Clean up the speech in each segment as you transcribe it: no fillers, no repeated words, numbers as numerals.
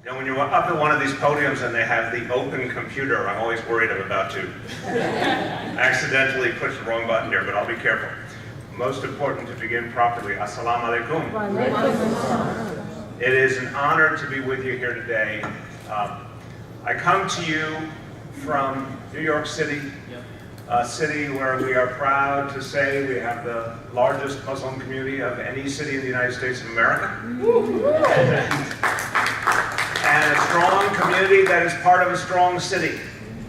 You know, when you're up at one of these podiums and they have the open computer, I'm always worried I'm about to accidentally push the wrong button here, but I'll be careful. Most important to begin properly, Assalamu alaikum. It is an honor to be with you here today. I come to you from New York City, a city where we are proud to say we have the largest Muslim community of any city in the United States of America. And a strong community that is part of a strong city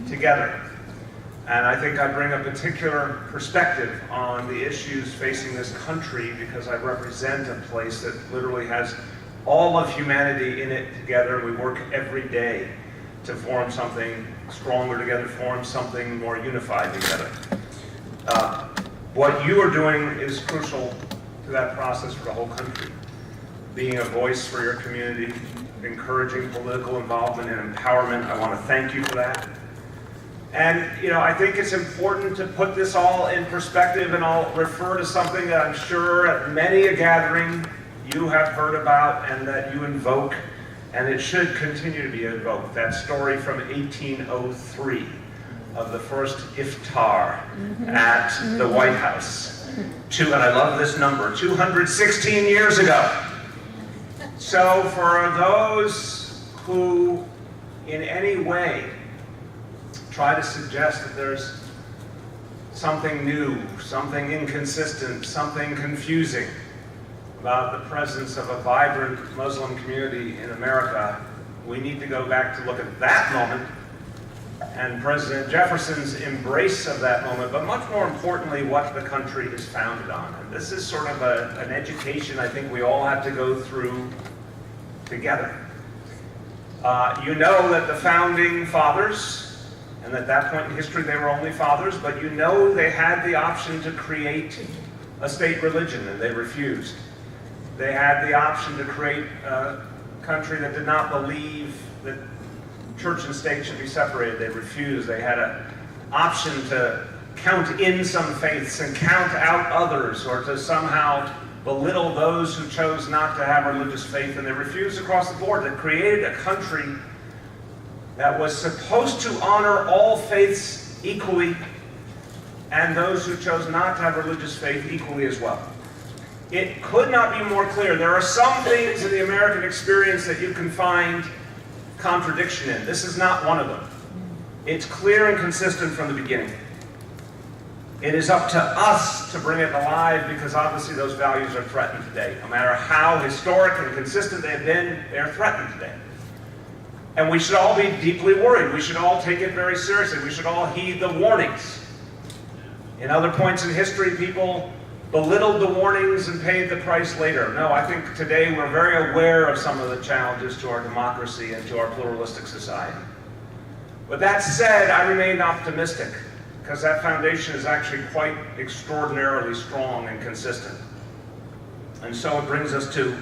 together. And I think I bring a particular perspective on the issues facing this country because I represent a place that literally has all of humanity in it together. We work every day to form something stronger together, form something more unified together. What you are doing is crucial to that process for the whole country. Being a voice for your community, encouraging political involvement and empowerment. I want to thank you for that. And, you know, I think it's important to put this all in perspective, and I'll refer to something that I'm sure at many a gathering you have heard about and that you invoke, and it should continue to be invoked. That story from 1803 of the first iftar at the White House. And I love this number, 216 years ago. So for those who in any way try to suggest that there's something new, something inconsistent, something confusing about the presence of a vibrant Muslim community in America, we need to go back to look at that moment and President Jefferson's embrace of that moment, but much more importantly, what the country is founded on. And this is sort of an education I think we all have to go through together. You know that the founding fathers, and at that point in history they were only fathers, but you know they had the option to create a state religion and they refused. They had the option to create a country that did not believe that church and state should be separated. They refused. They had an option to count in some faiths and count out others, or to somehow belittle those who chose not to have religious faith, and they refused across the board. They created a country that was supposed to honor all faiths equally, and those who chose not to have religious faith equally as well. It could not be more clear. There are some things in the American experience that you can find contradiction in. This is not one of them. It's clear and consistent from the beginning. It is up to us to bring it alive because obviously those values are threatened today. No matter how historic and consistent they have been, they are threatened today. And we should all be deeply worried. We should all take it very seriously. We should all heed the warnings. In other points in history, people belittled the warnings and paid the price later. No, I think today we're very aware of some of the challenges to our democracy and to our pluralistic society. With that said, I remain optimistic because that foundation is actually quite extraordinarily strong and consistent. And so it brings us to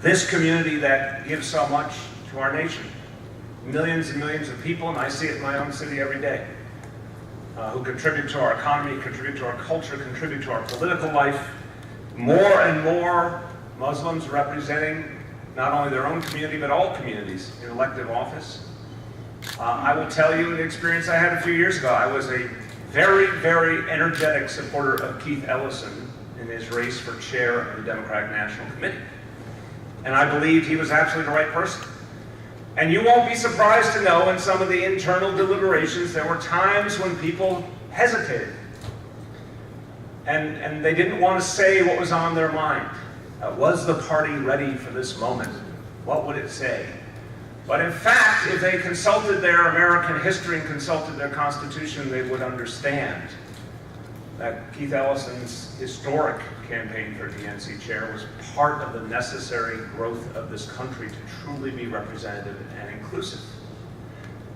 this community that gives so much to our nation. Millions and millions of people, and I see it in my own city every day, who contribute to our economy, contribute to our culture, contribute to our political life. More and more Muslims representing not only their own community, but all communities in elective office. I will tell you the experience I had a few years ago. I was a very, very energetic supporter of Keith Ellison in his race for chair of the Democratic National Committee. And I believed he was absolutely the right person. And you won't be surprised to know in some of the internal deliberations there were times when people hesitated. And they didn't want to say what was on their mind. Was the party ready for this moment? What would it say? But in fact, if they consulted their American history and consulted their Constitution, they would understand that Keith Ellison's historic campaign for DNC chair was part of the necessary growth of this country to truly be representative and inclusive.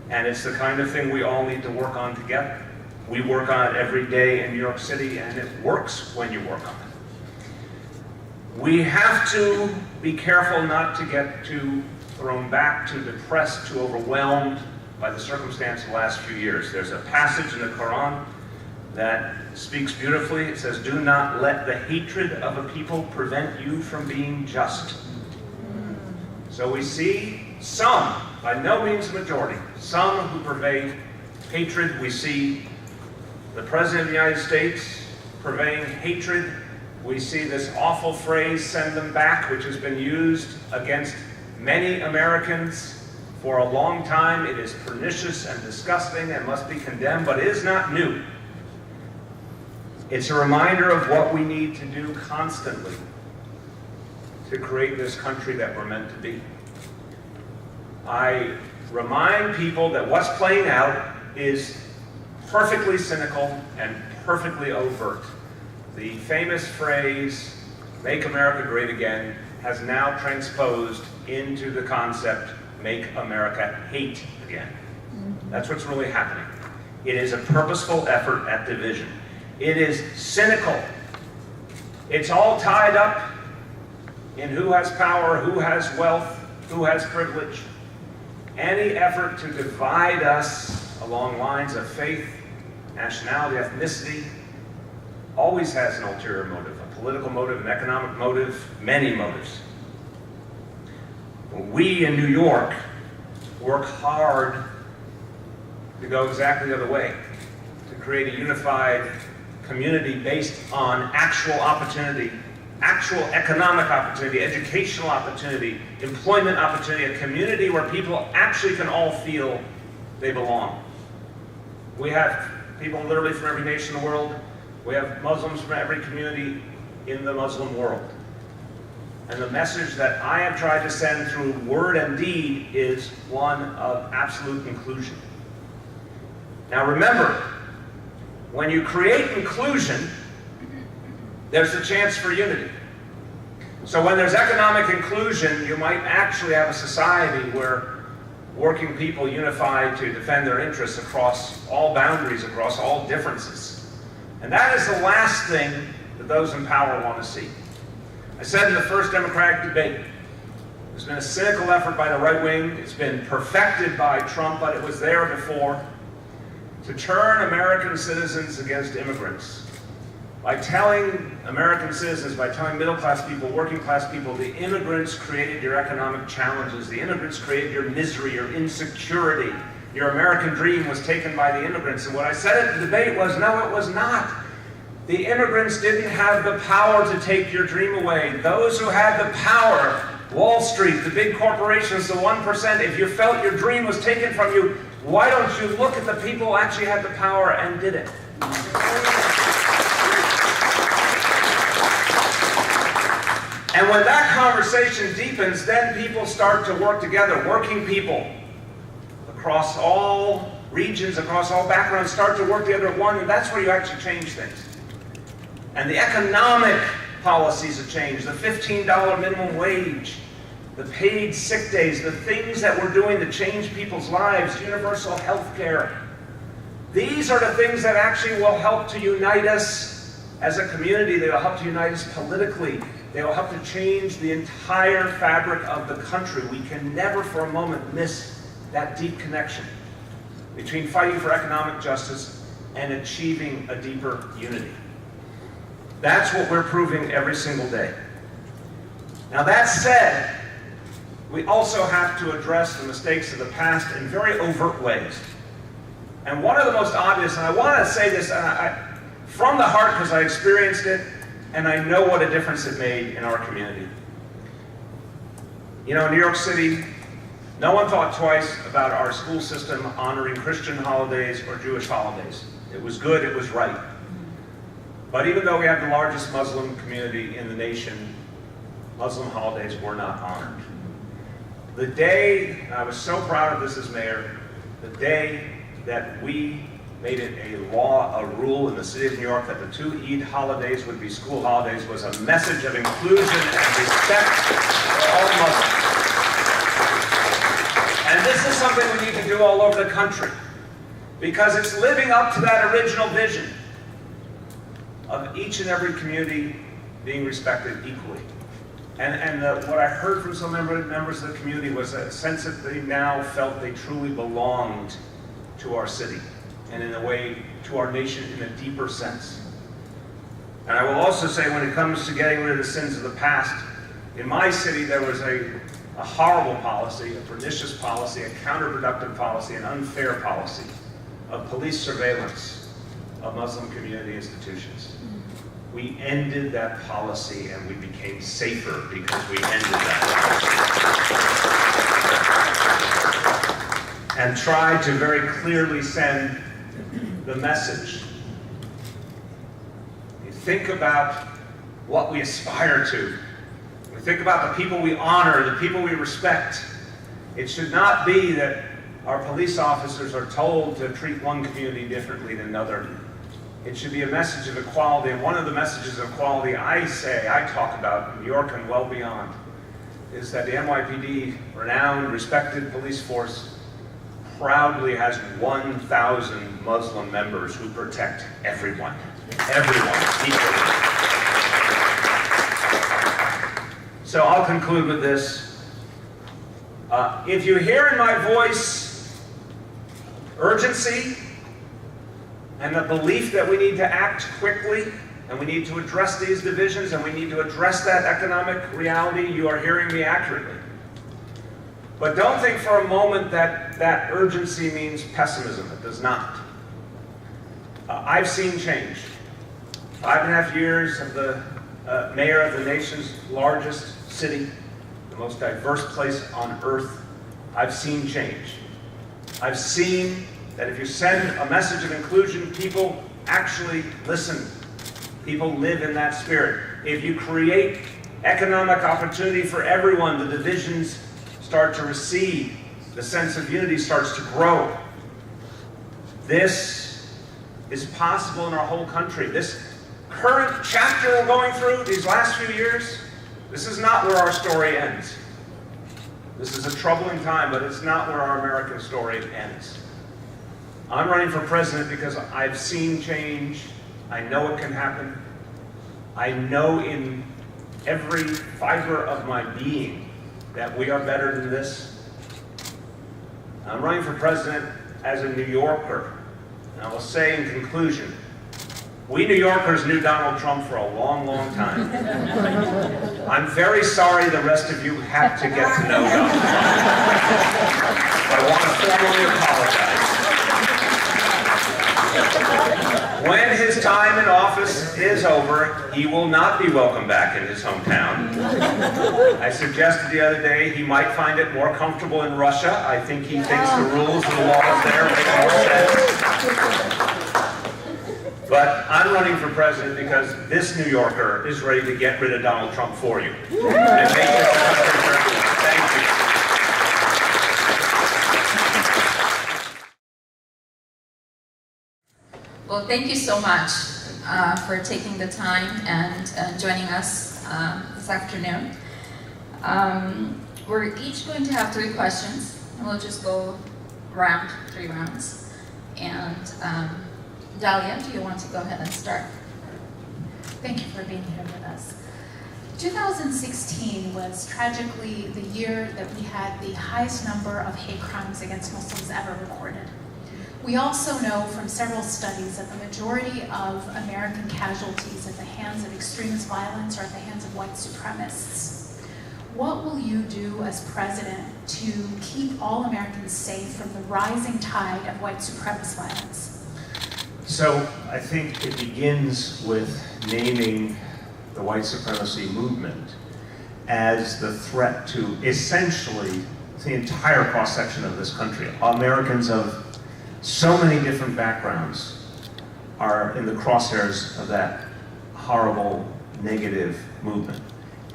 And it's the kind of thing we all need to work on together. We work on it every day in New York City, and it works when you work on it. We have to be careful not to get too thrown back, too depressed, too overwhelmed by the circumstance of the last few years. There's a passage in the Quran that speaks beautifully. It says, "Do not let the hatred of a people prevent you from being just." So So we see some, by no means a majority, some who pervade hatred. We see the President of the United States purveying hatred. We see this awful phrase, "send them back," which has been used against many Americans for a long time. It is pernicious and disgusting and must be condemned, but it is not new. It's a reminder of what we need to do constantly to create this country that we're meant to be. I remind people that what's playing out is perfectly cynical and perfectly overt. The famous phrase, "Make America Great Again," has now transposed into the concept, "Make America Hate Again." That's what's really happening. It is a purposeful effort at division. It is cynical. It's all tied up in who has power, who has wealth, who has privilege. Any effort to divide us along lines of faith, nationality, ethnicity, always has an ulterior motive, a political motive, an economic motive, many motives. We in New York work hard to go exactly the other way, to create a unified community based on actual opportunity, actual economic opportunity, educational opportunity, employment opportunity, a community where people actually can all feel they belong. We have people literally from every nation in the world. We have Muslims from every community in the Muslim world. And the message that I have tried to send through word and deed is one of absolute inclusion. Now remember, when you create inclusion, there's a chance for unity. So when there's economic inclusion, you might actually have a society where working people unify to defend their interests across all boundaries, across all differences. And that is the last thing that those in power want to see. I said in the first Democratic debate, there's been a cynical effort by the right wing. It's been perfected by Trump, but it was there before, to turn American citizens against immigrants. By telling American citizens, by telling middle-class people, working-class people, the immigrants created your economic challenges, the immigrants created your misery, your insecurity, your American dream was taken by the immigrants. And what I said at the debate was, no, it was not. The immigrants didn't have the power to take your dream away. Those who had the power, Wall Street, the big corporations, the 1%, if you felt your dream was taken from you, why don't you look at the people who actually had the power and did it? And when that conversation deepens, then people start to work together. Working people across all regions, across all backgrounds, start to work together at one, and that's where you actually change things. And the economic policies have changed, the $15 minimum wage, the paid sick days, the things that we're doing to change people's lives, universal health care. These are the things that actually will help to unite us as a community. They will help to unite us politically. They will help to change the entire fabric of the country. We can never for a moment miss that deep connection between fighting for economic justice and achieving a deeper unity. That's what we're proving every single day. Now that said, we also have to address the mistakes of the past in very overt ways. And one of the most obvious, and I want to say this from the heart because I experienced it, and I know what a difference it made in our community. You know, in New York City, no one thought twice about our school system honoring Christian holidays or Jewish holidays. It was good, it was right. But even though we have the largest Muslim community in the nation, Muslim holidays were not honored. The day, and I was so proud of this as mayor, the day that we made it a law, a rule in the city of New York that the two Eid holidays would be school holidays was a message of inclusion and respect for all Muslims. And this is something we need to do all over the country because it's living up to that original vision of each and every community being respected equally. And what I heard from some members of the community was a sense that they now felt they truly belonged to our city, and in a way to our nation in a deeper sense. And I will also say when it comes to getting rid of the sins of the past, in my city there was a a horrible policy, a pernicious policy, a counterproductive policy, an unfair policy of police surveillance of Muslim community institutions. We ended that policy and we became safer because we ended that policy. And tried to very clearly send the message. You think about what we aspire to. We think about the people we honor, the people we respect. It should not be that our police officers are told to treat one community differently than another. It should be a message of equality, and one of the messages of equality I talk about in New York and well beyond, is that the NYPD, renowned, respected police force, proudly has 1,000 Muslim members who protect everyone equally. So I'll conclude with this. If you hear in my voice urgency, and the belief that we need to act quickly, and we need to address these divisions, and we need to address that economic reality, you are hearing me accurately. But don't think for a moment that that urgency means pessimism. It does not. I've seen change. 5.5 years of the mayor of the nation's largest city, the most diverse place on earth. I've seen change. I've seen that if you send a message of inclusion, people actually listen. People live in that spirit. If you create economic opportunity for everyone, the divisions start to recede. The sense of unity starts to grow. This is possible in our whole country. This current chapter we're going through, these last few years, this is not where our story ends. This is a troubling time, but it's not where our American story ends. I'm running for president because I've seen change. I know it can happen. I know in every fiber of my being that we are better than this. I'm running for president as a New Yorker. And I will say in conclusion, we New Yorkers knew Donald Trump for a long, long time. I'm very sorry the rest of you had to get to know Donald Trump. But I want to formally apologize. When his time in office is over, he will not be welcome back in his hometown. I suggested the other day he might find it more comfortable in Russia. I think he thinks the rules and the laws there make more sense. But I'm running for president because this New Yorker is ready to get rid of Donald Trump for you. And make this a country for everyone. Thank you. Well, thank you so much for taking the time and joining us this afternoon. We're each going to have 3 questions, and we'll just go around 3 rounds. And Dahlia, do you want to go ahead and start? Thank you for being here with us. 2016 was tragically the year that we had the highest number of hate crimes against Muslims ever recorded. We also know from several studies that the majority of American casualties at the hands of extremist violence are at the hands of white supremacists. What will you do as president to keep all Americans safe from the rising tide of white supremacist violence? So I think it begins with naming the white supremacy movement as the threat to essentially the entire cross-section of this country. Americans of so many different backgrounds are in the crosshairs of that horrible, negative movement.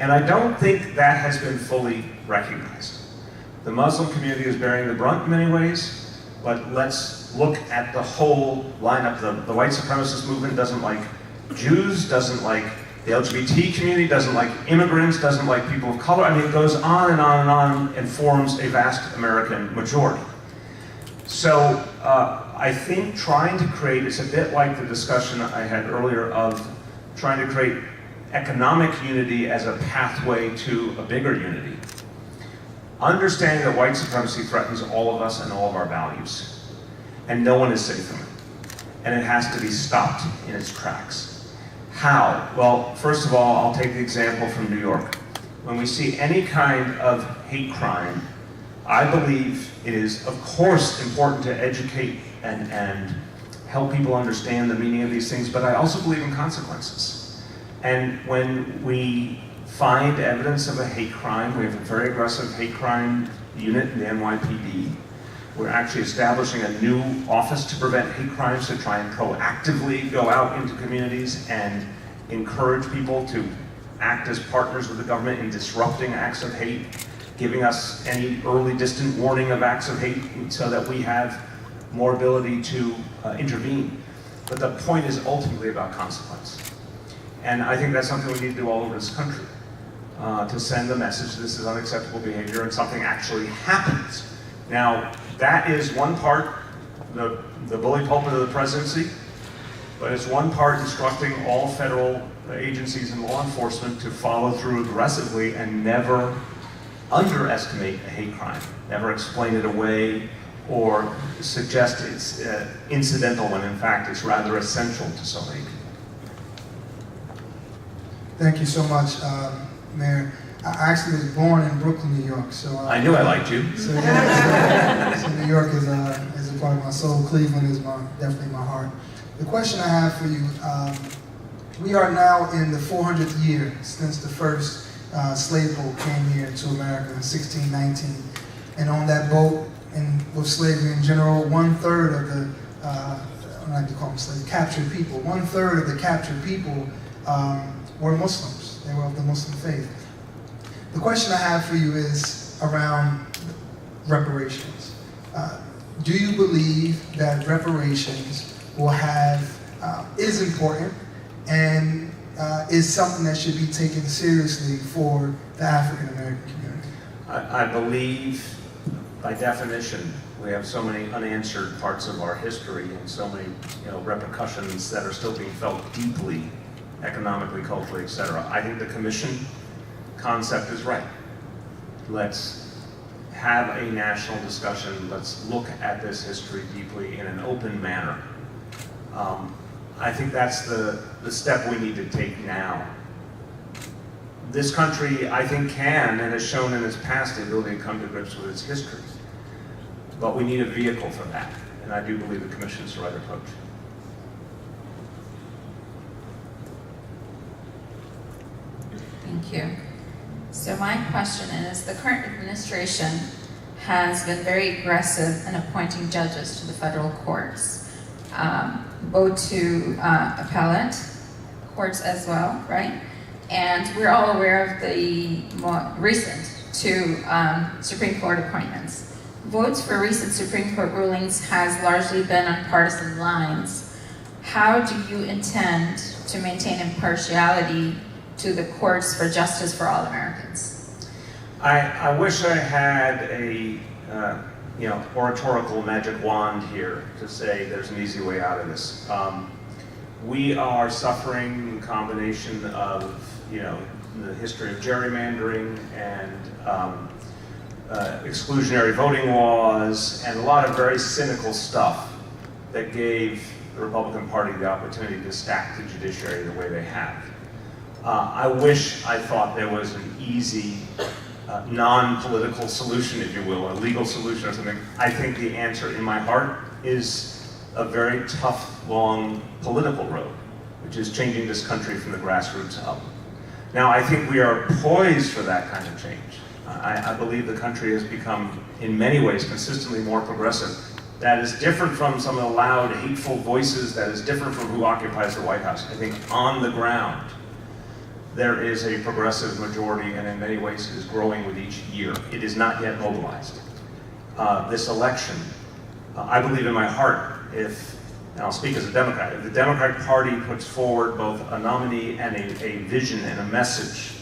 And I don't think that has been fully recognized. The Muslim community is bearing the brunt in many ways, but let's look at the whole lineup. The white supremacist movement doesn't like Jews, doesn't like the LGBT community, doesn't like immigrants, doesn't like people of color. I mean, it goes on and on and on and forms a vast American majority. So I think trying to create, it's a bit like the discussion I had earlier of trying to create economic unity as a pathway to a bigger unity. Understanding that white supremacy threatens all of us and all of our values. And no one is safe from it. And it has to be stopped in its tracks. How? Well, first of all, I'll take the example from New York. when we see any kind of hate crime, I believe it is, of course, important to educate and help people understand the meaning of these things, but I also believe in consequences. And when we find evidence of a hate crime, we have a very aggressive hate crime unit in the NYPD. We're actually establishing a new office to prevent hate crimes, to try and proactively go out into communities and encourage people to act as partners with the government in disrupting acts of hate, giving us any early distant warning of acts of hate so that we have more ability to intervene. But the point is ultimately about consequence. And I think that's something we need to do all over this country, to send the message this is unacceptable behavior and something actually happens. Now, that is one part, the bully pulpit of the presidency, but it's one part instructing all federal agencies and law enforcement to follow through aggressively and never underestimate a hate crime, never explain it away or suggest it's incidental when in fact it's rather essential to so many people. Thank you so much, Mayor. I actually was born in Brooklyn, New York, so I knew I liked you. So, yeah, so New York is a part of my soul. Cleveland is definitely my heart. The question I have for you: we are now in the 400th year since the first slave boat came here to America in 1619, and on that boat, and with slavery in general, 1/3 of the I don't like to call them slaves, captured people. 1/3 of the captured people were Muslims. They were of the Muslim faith. The question I have for you is around reparations. Do you believe that reparations will is important and is something that should be taken seriously for the African American community? I believe, by definition, we have so many unanswered parts of our history and so many repercussions that are still being felt deeply, economically, culturally, etc. I think the commission concept is right. Let's have a national discussion. Let's look at this history deeply in an open manner. I think that's the step we need to take now. This country, I think, can and has shown in its past the ability to come to grips with its history. But we need a vehicle for that, and I do believe the commission is the right approach. Thank you. So my question is, the current administration has been very aggressive in appointing judges to the federal courts, both to appellate courts as well, right? And we're all aware of the more recent two Supreme Court appointments. Votes for recent Supreme Court rulings has largely been on partisan lines. How do you intend to maintain impartiality to the courts for justice for all Americans? I wish I had a oratorical magic wand here to say there's an easy way out of this. We are suffering a combination of the history of gerrymandering and exclusionary voting laws and a lot of very cynical stuff that gave the Republican Party the opportunity to stack the judiciary the way they have. I wish I thought there was an easy, non-political solution, if you will, a legal solution or something. I think the answer in my heart is a very tough, long political road, which is changing this country from the grassroots up. Now, I think we are poised for that kind of change. I believe the country has become, in many ways, consistently more progressive. That is different from some of the loud, hateful voices, that is different from who occupies the White House. I think on the ground, there is a progressive majority, and in many ways is growing with each year. It is not yet mobilized. This election, I believe in my heart, and I'll speak as a Democrat, if the Democratic Party puts forward both a nominee and a vision and a message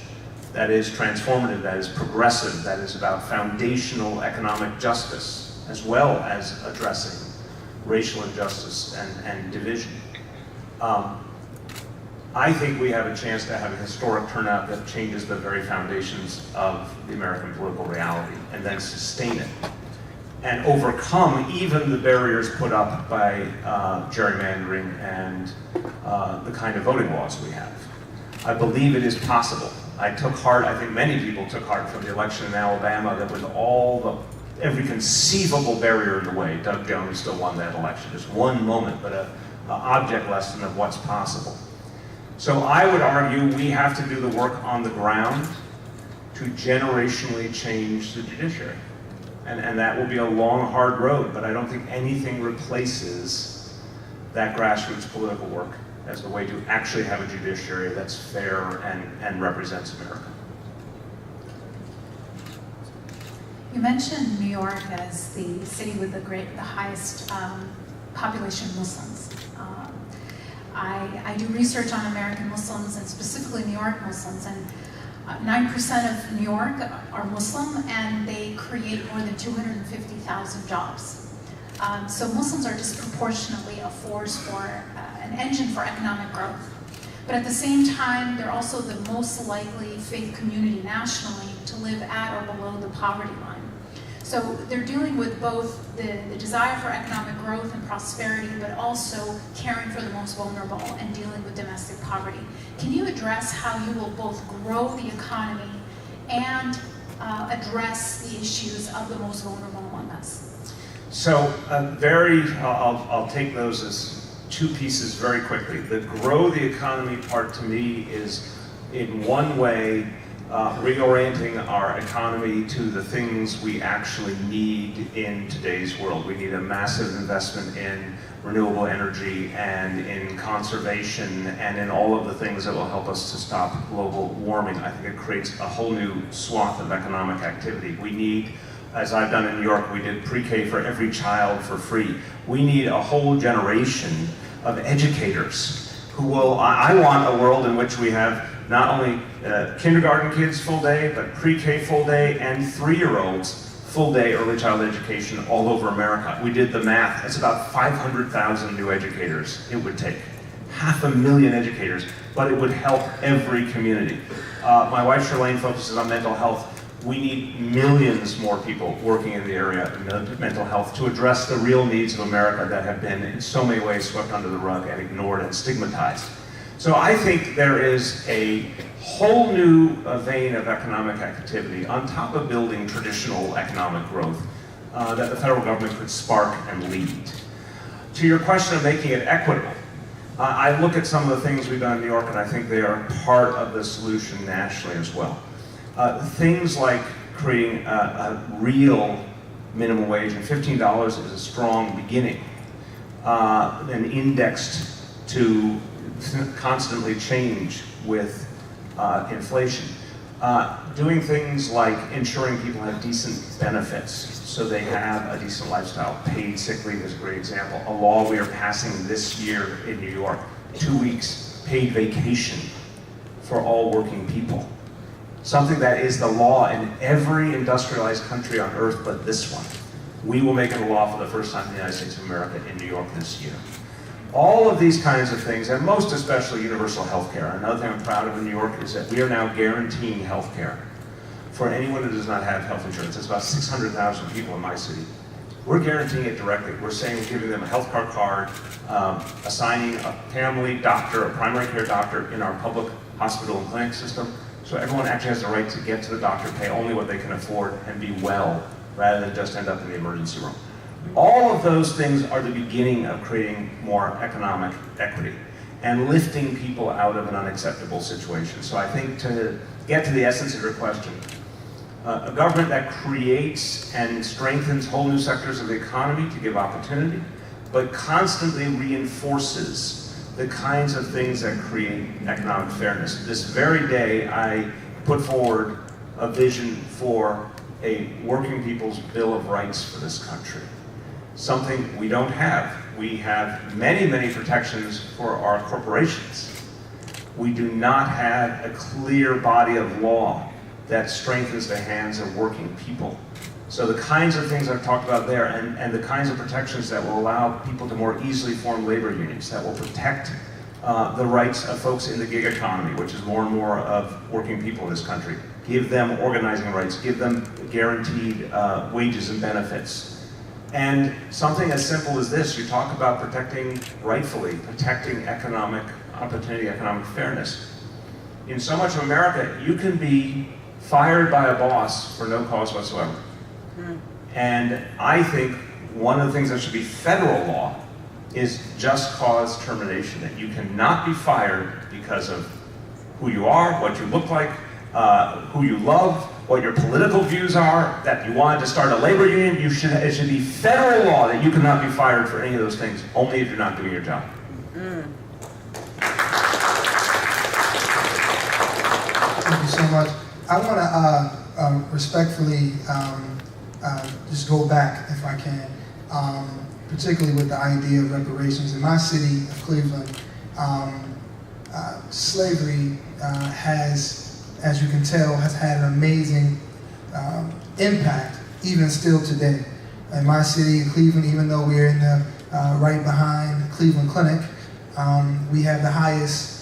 that is transformative, that is progressive, that is about foundational economic justice, as well as addressing racial injustice and division, I think we have a chance to have a historic turnout that changes the very foundations of the American political reality, and then sustain it, and overcome even the barriers put up by gerrymandering and the kind of voting laws we have. I believe it is possible. I took heart, I think many people took heart from the election in Alabama that with every conceivable barrier in the way, Doug Jones still won that election. Just one moment, but an object lesson of what's possible. So I would argue we have to do the work on the ground to generationally change the judiciary. And that will be a long, hard road, but I don't think anything replaces that grassroots political work as the way to actually have a judiciary that's fair and represents America. You mentioned New York as the city with the highest population of Muslims. I do research on American Muslims and specifically New York Muslims, and 9% of New York are Muslim, and they create more than 250,000 jobs. So Muslims are disproportionately a force for an engine for economic growth. But at the same time, they're also the most likely faith community nationally to live at or below the poverty line. So they're dealing with both the desire for economic growth and prosperity, but also caring for the most vulnerable and dealing with domestic poverty. Can you address how you will both grow the economy and address the issues of the most vulnerable among us? So I'll take those as two pieces very quickly. The grow the economy part to me is in one way reorienting our economy to the things we actually need in today's world. We need a massive investment in renewable energy and in conservation and in all of the things that will help us to stop global warming. I think it creates a whole new swath of economic activity. We need, as I've done in New York, we did pre-K for every child for free. We need a whole generation of educators who will, I want a world in which we have not only kindergarten kids full day, but pre-K full day and 3-year-olds full day early child education all over America. We did the math. That's about 500,000 new educators it would take. 500,000 educators, but it would help every community. My wife Charlene focuses on mental health. We need millions more people working in the area of mental health to address the real needs of America that have been in so many ways swept under the rug and ignored and stigmatized. So I think there is a whole new vein of economic activity on top of building traditional economic growth that the federal government could spark and lead. To your question of making it equitable, I look at some of the things we've done in New York and I think they are part of the solution nationally as well. Things like creating a real minimum wage, and $15 is a strong beginning, and indexed to constantly change with inflation. Doing things like ensuring people have decent benefits so they have a decent lifestyle. Paid sick leave is a great example. A law we are passing this year in New York, 2 weeks paid vacation for all working people. Something that is the law in every industrialized country on earth but this one. We will make it a law for the first time in the United States of America in New York this year. All of these kinds of things, and most especially universal health care. Another thing I'm proud of in New York is that we are now guaranteeing health care for anyone who does not have health insurance. It's about 600,000 people in my city. We're guaranteeing it directly. We're saying we're giving them a health care card, assigning a family doctor, a primary care doctor in our public hospital and clinic system, so everyone actually has the right to get to the doctor, pay only what they can afford, and be well, rather than just end up in the emergency room. All of those things are the beginning of creating more economic equity and lifting people out of an unacceptable situation. So I think to get to the essence of your question, a government that creates and strengthens whole new sectors of the economy to give opportunity, but constantly reinforces the kinds of things that create economic fairness. This very day, I put forward a vision for a working people's Bill of Rights for this country. Something we don't have. We have many, many protections for our corporations. We do not have a clear body of law that strengthens the hands of working people. So the kinds of things I've talked about there and the kinds of protections that will allow people to more easily form labor unions, that will protect the rights of folks in the gig economy, which is more and more of working people in this country. Give them organizing rights, give them guaranteed wages and benefits. And something as simple as this, you talk about protecting, rightfully, protecting economic opportunity, economic fairness. in so much of America, you can be fired by a boss for no cause whatsoever. And I think one of the things that should be federal law is just cause termination, that you cannot be fired because of who you are, what you look like, who you love, what your political views are, that you wanted to start a labor union. It should be federal law that you cannot be fired for any of those things, only if you're not doing your job. Thank you so much. I want to respectfully just go back, if I can, particularly with the idea of reparations. In my city of Cleveland, slavery has, as you can tell, has had an amazing impact, even still today. In my city, in Cleveland, even though we're in the right behind Cleveland Clinic, we have the highest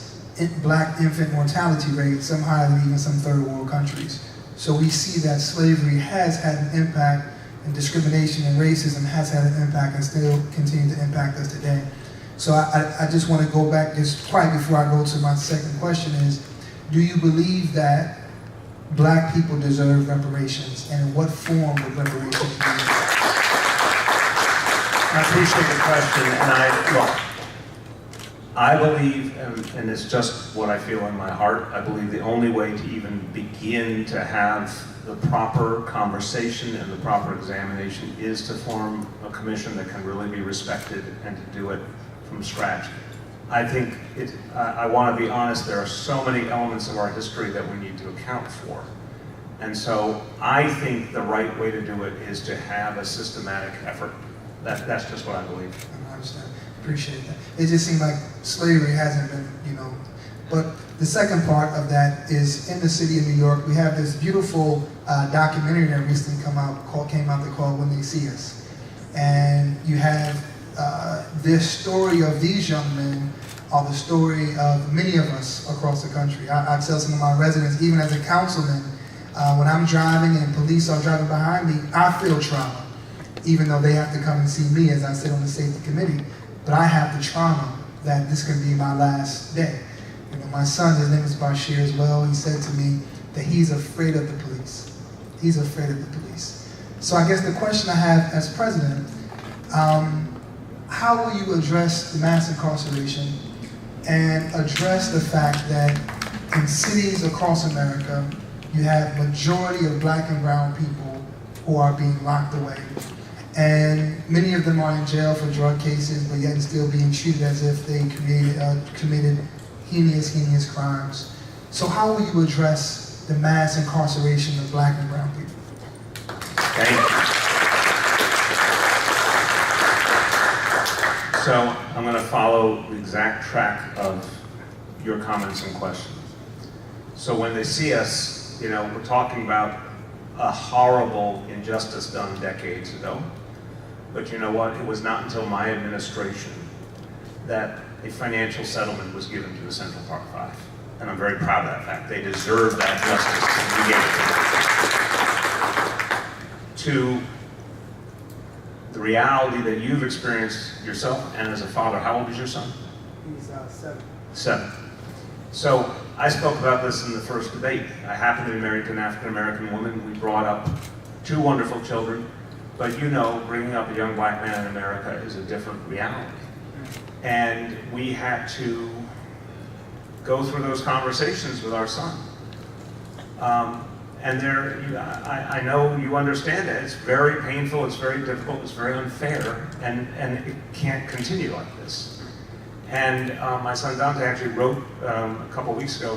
black infant mortality rate, some higher than even some third world countries. So we see that slavery has had an impact, and discrimination and racism has had an impact and still continue to impact us today. So I just want to go back just right before I go to my second question is, do you believe that black people deserve reparations, and in what form would reparations be? I appreciate the question, and I believe, and it's just what I feel in my heart, I believe the only way to even begin to have the proper conversation and the proper examination is to form a commission that can really be respected and to do it from scratch. I think I want to be honest, there are so many elements of our history that we need to account for. And so I think the right way to do it is to have a systematic effort. That's just what I believe. I understand. Appreciate that. It just seemed like slavery hasn't been, But the second part of that is in the city of New York, we have this beautiful documentary that recently came out called When They See Us. And you have this story of these young men are the story of many of us across the country. I tell some of my residents, even as a councilman, when I'm driving and police are driving behind me, I feel trauma, even though they have to come and see me as I sit on the safety committee. But I have the trauma that this can be my last day. My son, his name is Blasio as well, he said to me that he's afraid of the police. He's afraid of the police. So I guess the question I have as president, how will you address the mass incarceration and address the fact that in cities across America, you have majority of black and brown people who are being locked away? And many of them are in jail for drug cases, but yet still being treated as if they committed heinous crimes. So how will you address the mass incarceration of black and brown people? Thank you. So I'm going to follow the exact track of your comments and questions. So when they see us, we're talking about a horrible injustice done decades ago. But you know what? It was not until my administration that a financial settlement was given to the Central Park Five. And I'm very proud of that fact. They deserve that justice, and we gave it to them. To the reality that you've experienced yourself, and as a father, how old is your son? He's 7. 7. So I spoke about this in the first debate. I happen to be married to an African-American woman. We brought up 2 wonderful children. But bringing up a young black man in America is a different reality. And we had to go through those conversations with our son. I know you understand that. It's very painful, it's very difficult, it's very unfair, and it can't continue like this. And my son Dante actually wrote, a couple weeks ago,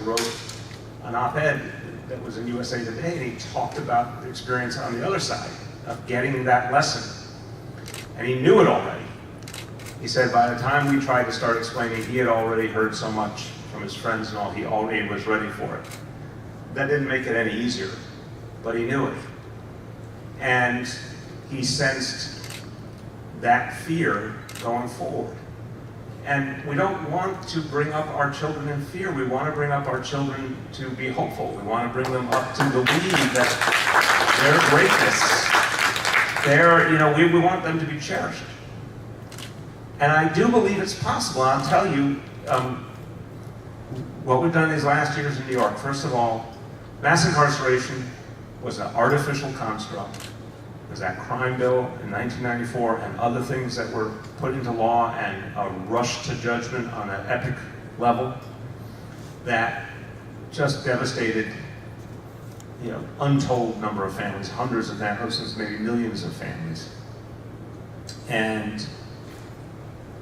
an op-ed that was in USA Today, and he talked about the experience on the other side of getting that lesson. And he knew it already. He said by the time we tried to start explaining, he had already heard so much from his friends and all, he already was ready for it. That didn't make it any easier, but he knew it. And he sensed that fear going forward. And we don't want to bring up our children in fear. We want to bring up our children to be hopeful. We want to bring them up to believe that their greatness, we want them to be cherished. And I do believe it's possible. I'll tell you, What we've done these last years in New York, first of all, mass incarceration was an artificial construct. It was that crime bill in 1994 and other things that were put into law and a rush to judgment on an epic level that just devastated, untold number of families, hundreds of families, maybe millions of families. And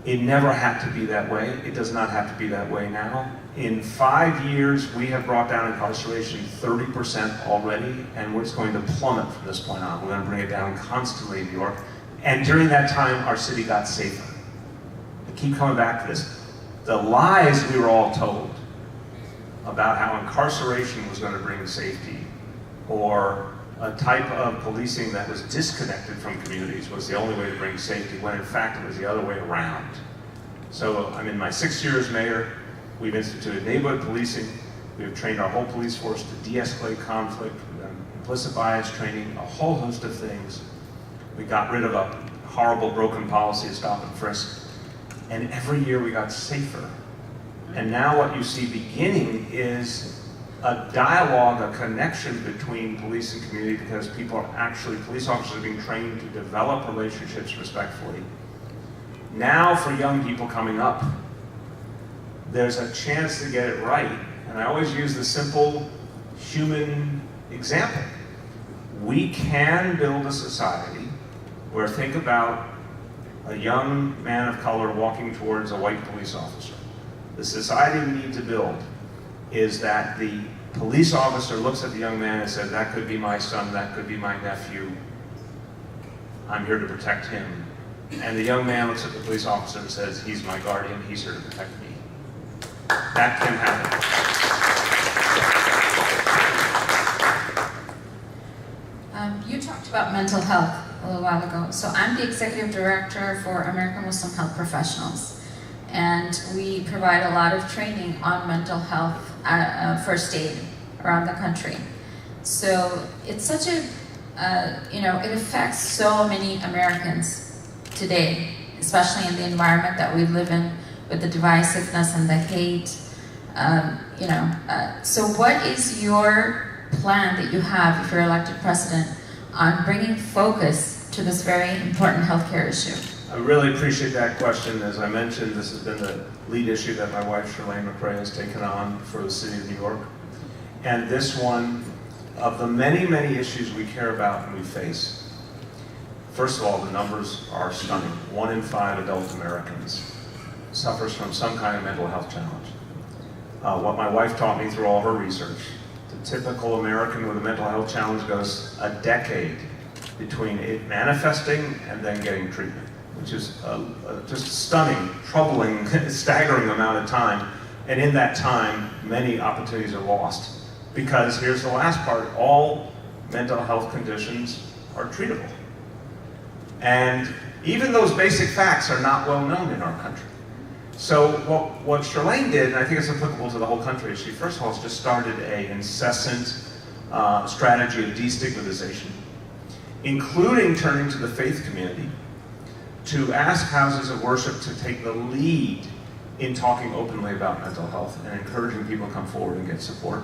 it never had to be that way. It does not have to be that way now. In 5 years, we have brought down incarceration 30% already, and it's going to plummet from this point on. We're going to bring it down constantly in New York. And during that time, our city got safer. I keep coming back to this. The lies we were all told about how incarceration was going to bring safety, or a type of policing that was disconnected from communities was the only way to bring safety, when in fact it was the other way around. So I'm in my 6th year as mayor. We've instituted neighborhood policing. We've trained our whole police force to de-escalate conflict. We've done implicit bias training, a whole host of things. We got rid of a horrible broken policy of stop and frisk. And every year we got safer. And now what you see beginning is a dialogue, a connection between police and community, because police officers are being trained to develop relationships respectfully. Now for young people coming up, there's a chance to get it right. And I always use the simple human example. We can build a society where, think about a young man of color walking towards a white police officer. The society we need to build is that the police officer looks at the young man and says, that could be my son, that could be my nephew. I'm here to protect him. And the young man looks at the police officer and says, he's my guardian, he's here to protect me. That can happen. You talked about mental health a little while ago. So I'm the executive director for American Muslim Health Professionals. And we provide a lot of training on mental health first aid around the country. So it's such a, it affects so many Americans today, especially in the environment that we live in with the divisiveness and the hate. So what is your plan that you have, if you're elected president, on bringing focus to this very important healthcare issue? I really appreciate that question. As I mentioned, this has been the lead issue that my wife, Shirlane McRae, has taken on for the city of New York. And this one, of the many, many issues we care about and we face, first of all, the numbers are stunning. 1 in 5 adult Americans suffers from some kind of mental health challenge. What my wife taught me through all of her research, the typical American with a mental health challenge goes a decade between it manifesting and then getting treatment, which is just stunning, troubling, staggering amount of time. And in that time, many opportunities are lost. Because here's the last part, all mental health conditions are treatable. And even those basic facts are not well known in our country. So what Shirlane did, and I think it's applicable to the whole country, is she first of all just started an incessant strategy of destigmatization, including turning to the faith community to ask houses of worship to take the lead in talking openly about mental health and encouraging people to come forward and get support.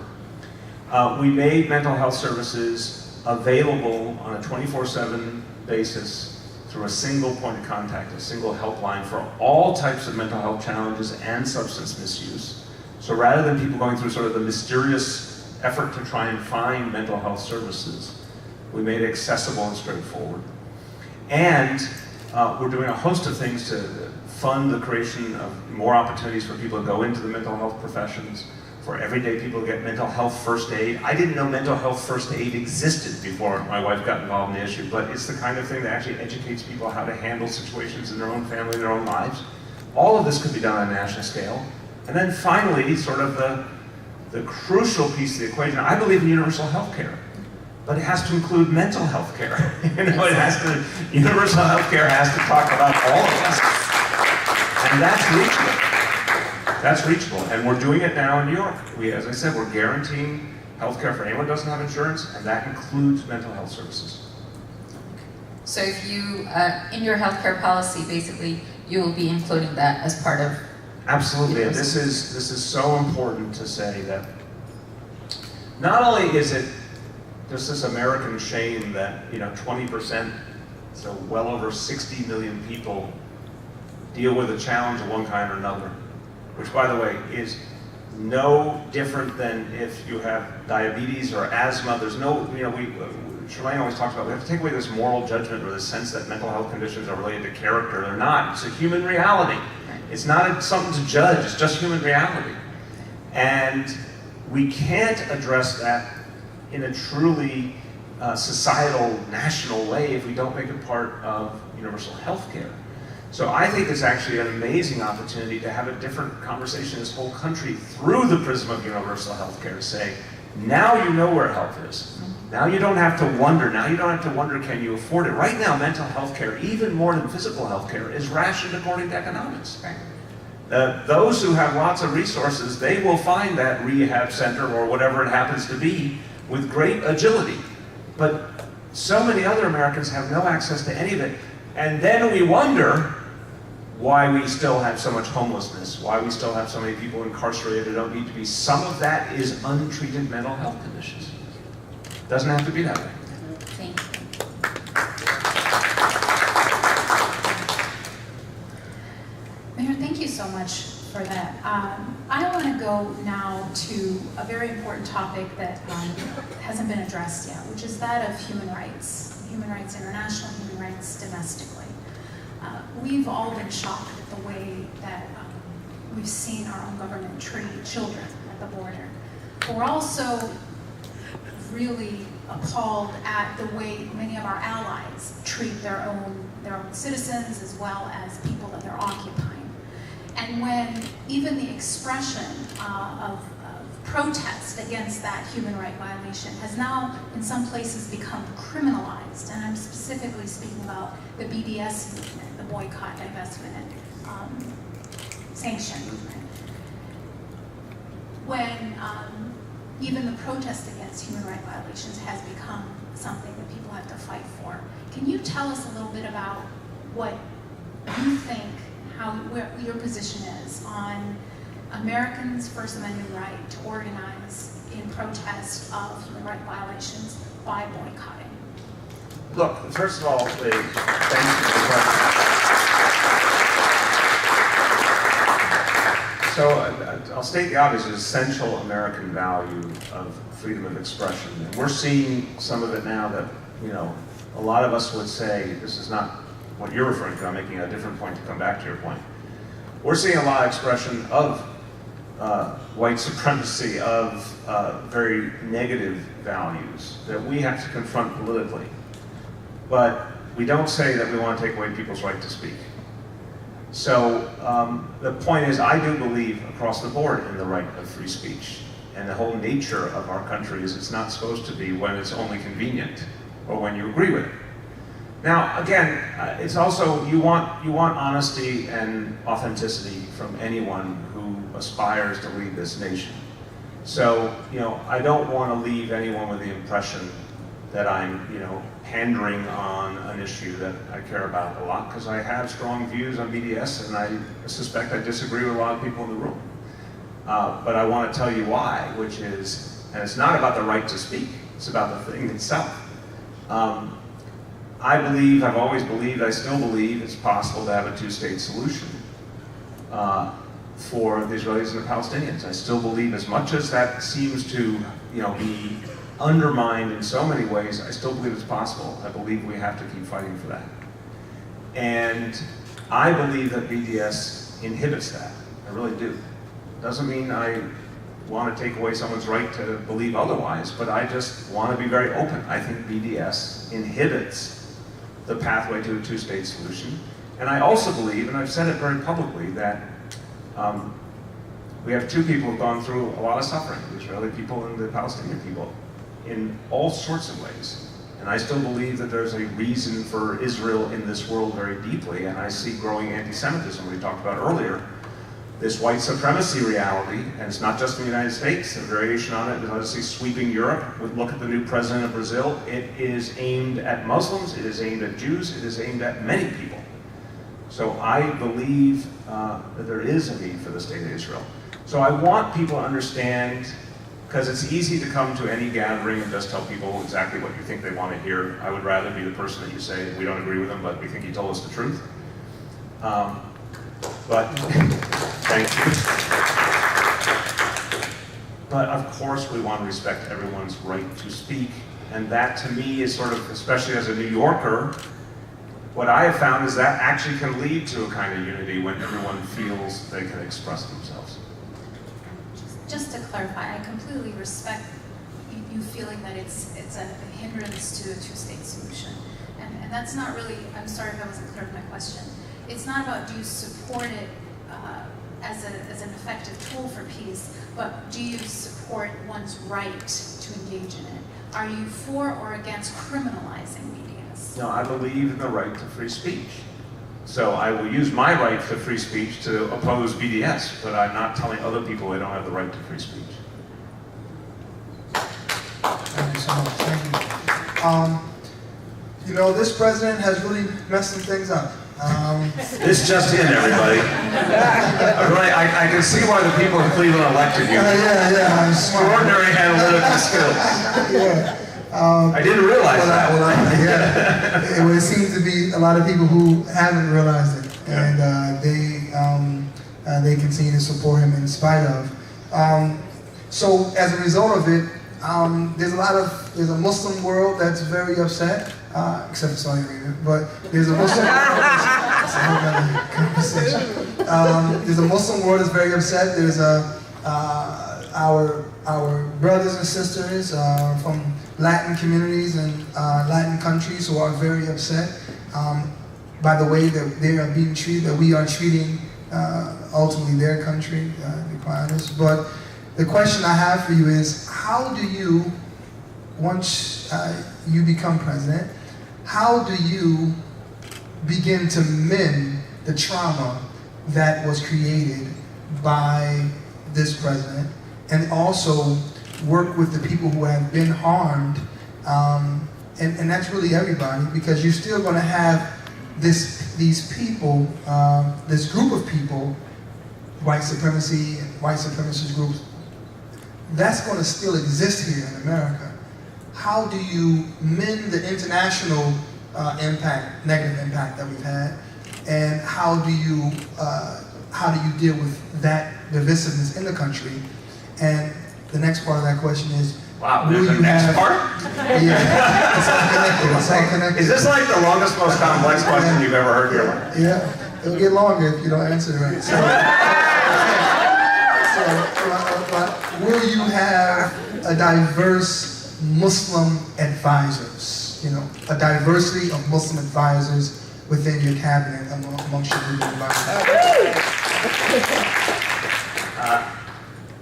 We made mental health services available on a 24/7 basis through a single point of contact, a single helpline for all types of mental health challenges and substance misuse. So rather than people going through sort of the mysterious effort to try and find mental health services, we made it accessible and straightforward. And we're doing a host of things to fund the creation of more opportunities for people to go into the mental health professions, for everyday people to get mental health first aid. I didn't know mental health first aid existed before my wife got involved in the issue, but it's the kind of thing that actually educates people how to handle situations in their own family, in their own lives. All of this could be done on a national scale. And then finally, sort of the crucial piece of the equation, I believe in universal health care, but it has to include mental health care. Universal health care has to talk about all of us. And that's reachable. That's reachable, and we're doing it now in New York. As I said, we're guaranteeing health care for anyone who doesn't have insurance, and that includes mental health services. So if you, in your healthcare policy, basically, you will be including that as part of Absolutely, and this is so important to say that not only is it just this American shame that 20%, so well over 60 million people deal with a challenge of one kind or another, which by the way is no different than if you have diabetes or asthma. There's no, Charmaine always talks about we have to take away this moral judgment or this sense that mental health conditions are related to character. They're not. It's a human reality. It's not something to judge. It's just human reality. And we can't address that in a truly societal, national way if we don't make it part of universal health care. So I think it's actually an amazing opportunity to have a different conversation in this whole country through the prism of universal health care, to say, now you know where health is. Now you don't have to wonder. Now you don't have to wonder, can you afford it? Right now, mental health care, even more than physical health care, is rationed according to economics. Those who have lots of resources, they will find that rehab center or whatever it happens to be with great agility. But so many other Americans have no access to any of it. And then we wonder why we still have so much homelessness, why we still have so many people incarcerated who don't need to be. Some of that is untreated mental health conditions. Doesn't have to be that way. Thank you. Mayor, thank you so much for that. I want to go now to a very important topic that hasn't been addressed yet, which is that of human rights international, human rights domestically. We've all been shocked at the way that we've seen our own government treat children at the border. But we're also really appalled at the way many of our allies treat their own citizens as well as people that they're occupying. And when even the expression of protest against that human right violation has now in some places become criminalized, and I'm specifically speaking about the BDS movement, the boycott, divestment, and sanction movement. When even the protest against human rights violations has become something that people have to fight for. Can you tell us a little bit about what you think, where your position is on Americans' First Amendment right to organize in protest of human rights violations by boycotting? Look, first of all, thank you for the question. So I'll state the obvious: essential American value of freedom of expression. And we're seeing some of it now that, a lot of us would say, this is not what you're referring to, I'm making a different point to come back to your point. We're seeing a lot of expression of white supremacy, of very negative values that we have to confront politically. But we don't say that we want to take away people's right to speak. So the point is, I do believe across the board in the right of free speech. And the whole nature of our country is it's not supposed to be when it's only convenient or when you agree with it. Now, again, it's also, you want honesty and authenticity from anyone who aspires to lead this nation. So, I don't want to leave anyone with the impression that I'm, pandering on an issue that I care about a lot, because I have strong views on BDS, and I suspect I disagree with a lot of people in the room. But I want to tell you why, which is, and it's not about the right to speak, it's about the thing itself. I believe, I've always believed, I still believe it's possible to have a two-state solution for the Israelis and the Palestinians. I still believe, as much as that seems to be undermined in so many ways, I still believe it's possible. I believe we have to keep fighting for that. And I believe that BDS inhibits that. I really do. Doesn't mean I want to take away someone's right to believe otherwise, but I just want to be very open. I think BDS inhibits the pathway to a two-state solution. And I also believe, and I've said it very publicly, that we have two people who've gone through a lot of suffering, the Israeli people and the Palestinian people, in all sorts of ways. And I still believe that there's a reason for Israel in this world very deeply, and I see growing anti-Semitism we talked about earlier. This white supremacy reality, and it's not just in the United States, a variation on it is obviously sweeping Europe. Look at the new president of Brazil. It is aimed at Muslims, it is aimed at Jews, it is aimed at many people. So I believe that there is a need for the State of Israel. So I want people to understand, because it's easy to come to any gathering and just tell people exactly what you think they want to hear. I would rather be the person that you say, we don't agree with them, but we think he told us the truth. But, thank you. But of course we want to respect everyone's right to speak. And that to me is sort of, especially as a New Yorker, what I have found is that actually can lead to a kind of unity when everyone feels they can express themselves. Just to clarify, I completely respect you feeling that it's a hindrance to a two-state solution. And that's not really, I'm sorry if I wasn't clear with my question. It's not about do you support it as an effective tool for peace, but do you support one's right to engage in it? Are you for or against criminalizing medias? No, I believe in the right to free speech. So I will use my right to free speech to oppose BDS, but I'm not telling other people they don't have the right to free speech. Thank you so much. Thank you. You know, this president has really messed some things up. This just in, everybody. I can see why the people of Cleveland elected you. Yeah. Extraordinary analytical skills. Yeah. I didn't realize that. Yeah. It seems to be a lot of people who haven't realized it, and they continue to support him in spite of. So as a result of it, there's a Muslim world that's very upset, except for Saudi Arabia, but there's a Muslim world that's a whole other conversation. There's a Muslim world that's very upset. There's our brothers and sisters from Latin communities and Latin countries who are very upset by the way that they are being treated, that we are treating ultimately their country, the Caucus. But the question I have for you is, how do you, once you become president, how do you begin to mend the trauma that was created by this president, and also work with the people who have been harmed, and that's really everybody, because you're still going to have these people, this group of people, white supremacy and white supremacist groups, that's going to still exist here in America. How do you mend the international negative impact that we've had, and how do you deal with that divisiveness in the country? And the next part of that question is, wow, there's a next part? Yeah, it's all connected. It's all connected. Is this like the longest, most complex question you've ever heard in your life? Yeah, it'll get longer if you don't answer it right. So will you have a diverse Muslim advisors? You know, a diversity of Muslim advisors within your cabinet amongst your group of advisors?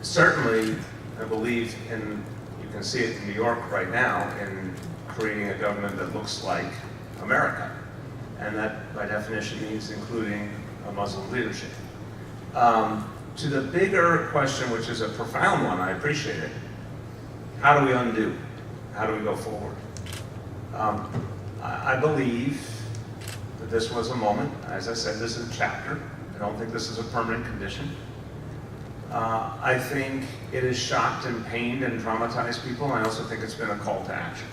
Certainly, I believe in, you can see it in New York right now, in creating a government that looks like America. And that, by definition, means including a Muslim leadership. To the bigger question, which is a profound one, I appreciate it. How do we undo? How do we go forward? I believe that this was a moment. As I said, this is a chapter. I don't think this is a permanent condition. I think it has shocked and pained and traumatized people. I also think it's been a call to action.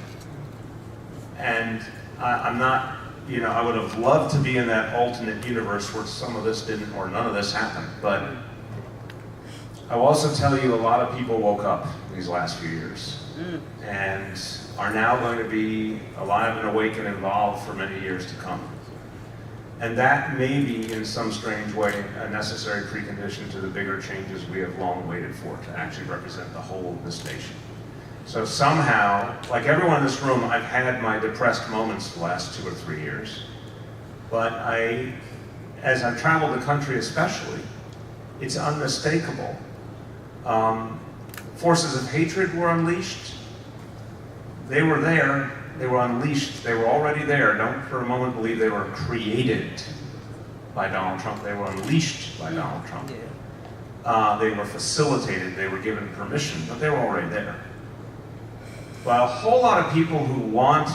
And I'm not, you know, I would have loved to be in that alternate universe where some of this didn't, or none of this happened. But I will also tell you, a lot of people woke up these last few years and are now going to be alive and awake and involved for many years to come. And that may be, in some strange way, a necessary precondition to the bigger changes we have long waited for to actually represent the whole of this nation. So somehow, like everyone in this room, I've had my depressed moments the last 2 or 3 years. But as I've traveled the country especially, it's unmistakable. Forces of hatred were unleashed. They were there. They were unleashed. They were already there. Don't for a moment believe they were created by Donald Trump. They were unleashed by Donald Trump. They were facilitated. They were given permission, but they were already there. But a whole lot of people who want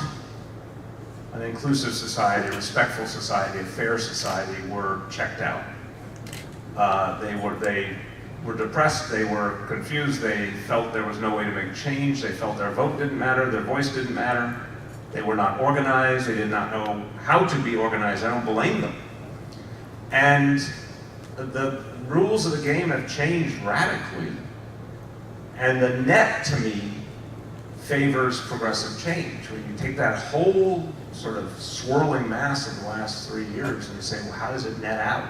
an inclusive society, a respectful society, a fair society were checked out. They were depressed, they were confused, they felt there was no way to make change, they felt their vote didn't matter, their voice didn't matter, they were not organized, they did not know how to be organized. I don't blame them. And the rules of the game have changed radically, and the net, to me, favors progressive change. When you take that whole sort of swirling mass of the last 3 years and you say, well, how does it net out?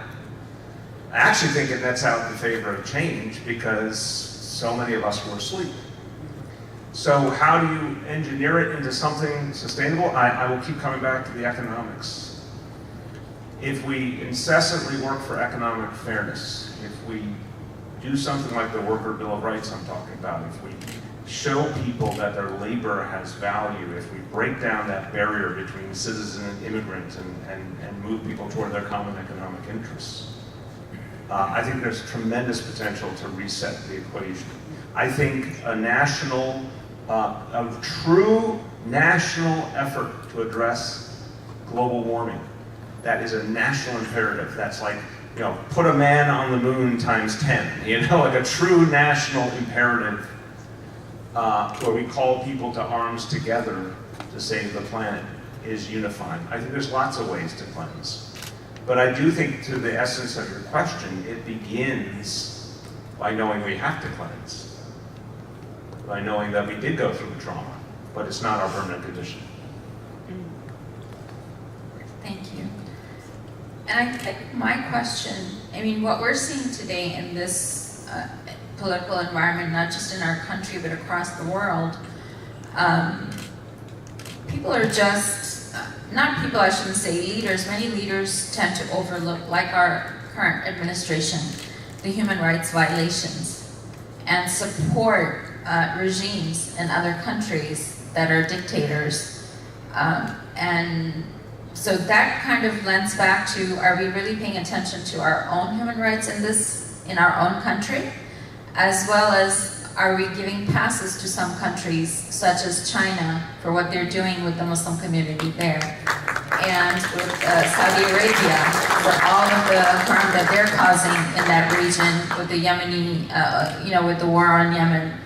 I actually think it nets out in favor of change because so many of us were asleep. So how do you engineer it into something sustainable? I will keep coming back to the economics. If we incessantly work for economic fairness, if we do something like the Worker Bill of Rights I'm talking about, if we show people that their labor has value, if we break down that barrier between citizen and immigrant and move people toward their common economic interests, I think there's tremendous potential to reset the equation. I think a true national effort to address global warming, that is a national imperative. That's like, put a man on the moon times 10, like a true national imperative where we call people to arms together to save the planet is unifying. I think there's lots of ways to cleanse. But I do think, to the essence of your question, it begins by knowing we have to cleanse, by knowing that we did go through the trauma, but it's not our permanent condition. Thank you. And my question, what we're seeing today in this political environment, not just in our country, but across the world, people are just, not people, I shouldn't say leaders, many leaders tend to overlook, like our current administration, the human rights violations and support regimes in other countries that are dictators. And so that kind of lends back to, are we really paying attention to our own human rights in our own country? As well as, are we giving passes to some countries, such as China, for what they're doing with the Muslim community there? And with Saudi Arabia, for all of the harm that they're causing in that region, with the Yemeni, with the war on Yemen,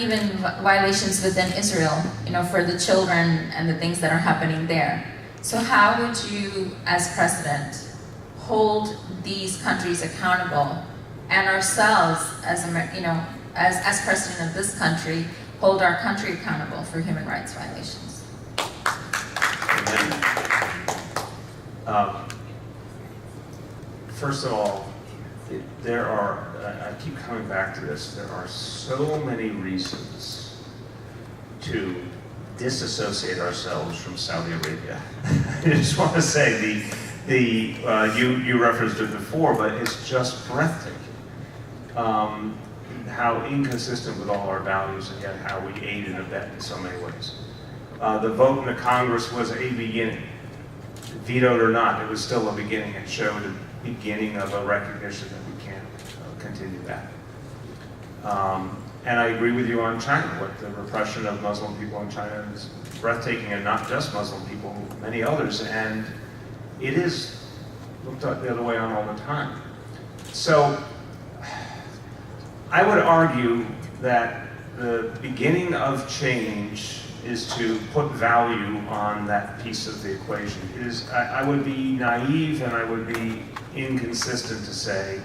even violations within Israel, for the children and the things that are happening there. So how would you, as president, hold these countries accountable, and ourselves, as president of this country, hold our country accountable for human rights violations? First of all, there are, I keep coming back to this, there are so many reasons to disassociate ourselves from Saudi Arabia. I just want to say, you referenced it before, but it's just breathtaking. How inconsistent with all our values, and yet how we aid and abet in so many ways. The vote in the Congress was a beginning. Vetoed or not, it was still a beginning. It showed a beginning of a recognition that we can't continue that. And I agree with you on China. What the repression of Muslim people in China is breathtaking, and not just Muslim people, many others. And it is looked the other way on all the time. So I would argue that the beginning of change is to put value on that piece of the equation. I would be naive and I would be inconsistent to say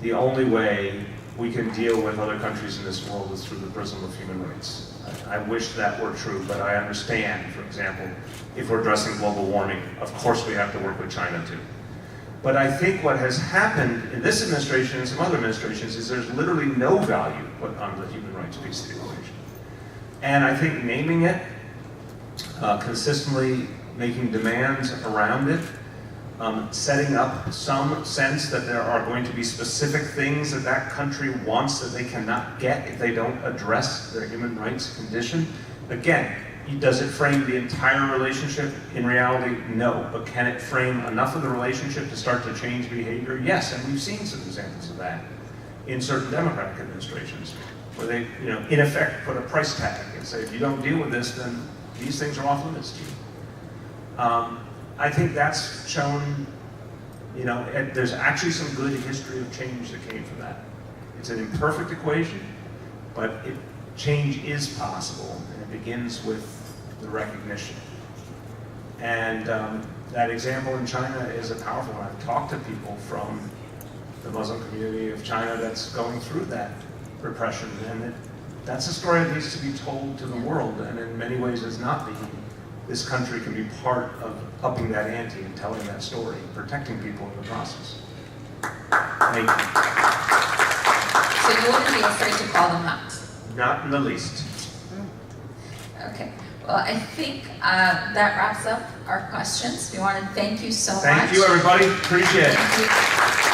the only way we can deal with other countries in this world is through the prism of human rights. I wish that were true, but I understand, for example, if we're addressing global warming, of course we have to work with China too. But I think what has happened in this administration and some other administrations is there's literally no value put on the human rights piece of the equation. And I think naming it, consistently making demands around it, setting up some sense that there are going to be specific things that that country wants that they cannot get if they don't address their human rights condition. Again, does it frame the entire relationship? In reality, no. But can it frame enough of the relationship to start to change behavior? Yes, and we've seen some examples of that in certain Democratic administrations, where they, in effect, put a price tag and say, if you don't deal with this, then these things are off limits to you. I think that's shown, you know, there's actually some good history of change that came from that. It's an imperfect equation, but change is possible, and it begins with the recognition. And that example in China is a powerful one. I've talked to people from the Muslim community of China that's going through that repression, and that's a story that needs to be told to the world, and in many ways is not being. This country can be part of upping that ante and telling that story, protecting people in the process. Thank you. So you wouldn't be afraid to call them out? Not in the least. Okay. Well, I think that wraps up our questions. We want to thank you so much. Thank you, everybody. Appreciate it. Thank you.